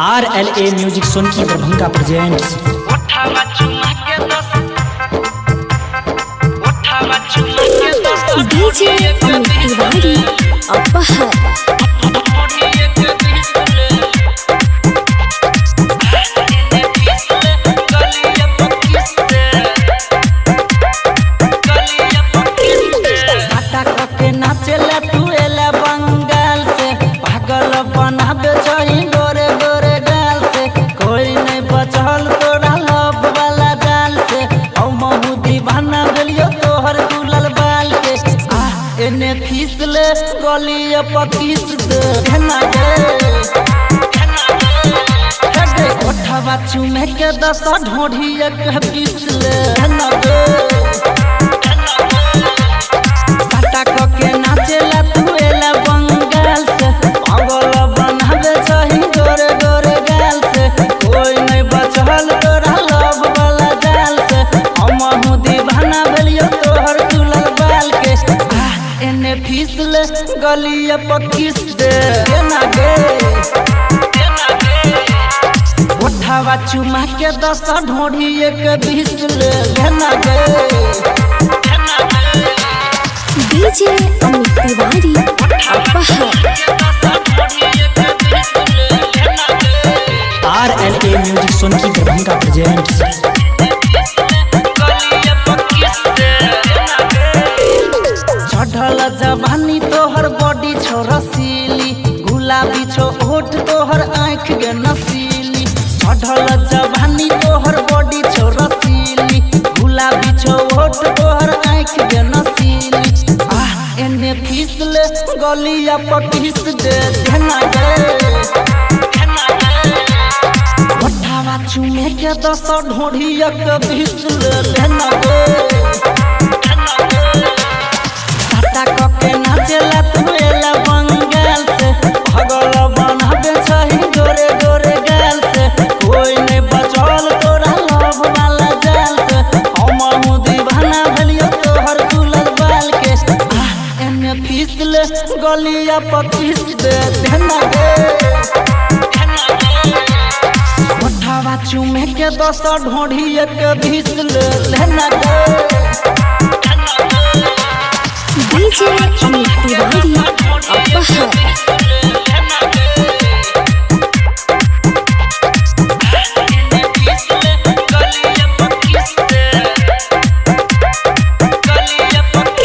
RLA music सोनकी Darbhanga presents. DJ Amit Tiwari अपहर फिसले गलिया पकीस दे घना गे कोठवा चुमे के दस ढोढ़िया के फिसले घना गे साटा के नाचेला तू एला बंगाल से पागल बनावे सही गोरे गोरे गाल से कोई नहीं बचल तोरा लव वाला जाल से हमहु दीवाना भेलियो तोहर दुलल बाल के एने फिसले गलिया पकीस दे ना गे कोठवा चुमा के दस ढोढ़िए के फिसले ना गे डीजे अमित तिवारी अपहर RLA म्यूजिक सोनकी दरभंगा प्रेजेंट्स। चढ़ल जवानी तोहर बॉडी छो रसीली गुलाबी छो होठ तोहर आँख के नसीली चढ़ल जवानी तोहर बॉडी छो रसीली गुलाबी छो होठ तोहर आँख के नसीली एने फिसले गलिया पकीस दे घना गे कोठवा चुमे के दस ढोढ़िया के फिसले घना गे के नाचेला तू एला बंगाल से भगल बनावे सही गोरे गोरे गाल से कोई नहीं बचल तोरा लव वाला जाल से हमहु दीवाना भेलियो तोहर दुलल बाल के एने फिसले गलिया पकीस दे घना गे कोठवा चुमे के दस ढोढ़िया के फिसले घना गे डीजे अमित तिवारी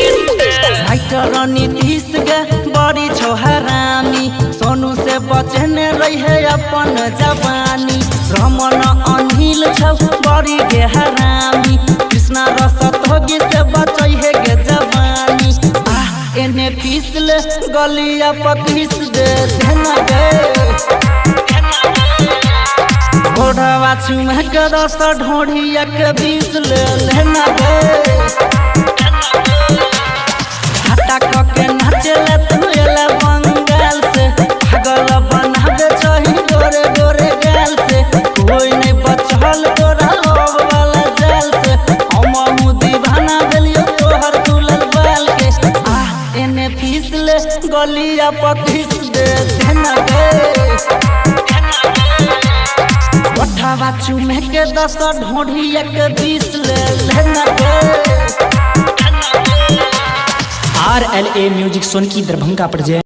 अपहर नीतीश गे बड़ी छो हरामी सोनू से बचने रहे अपन जवानी रमन अनिल छो बड़ी गे हरामी कृष्णा रसत होगी से बचै है गे जवानी एने फिसले गलिया पकीस दे घना गे घोड़वा चुमा के दस ढोढ़िया के फिसले घना गे के नाचेला तू एला बंगाल से पागल बनावे सही गोरे गोरे गाल से कोई नहीं बचल तोरा लव वाला जाल से हमहु दीवाना भेलियो तोहर दुलल बाल के एने फिसले गलिया पकीस दे घना गे कोठवा चुमे के दस ढोढ़िया के फिसले घना गे RLA म्यूजिक सोनकी दरभंगा प्रेजेंट्स।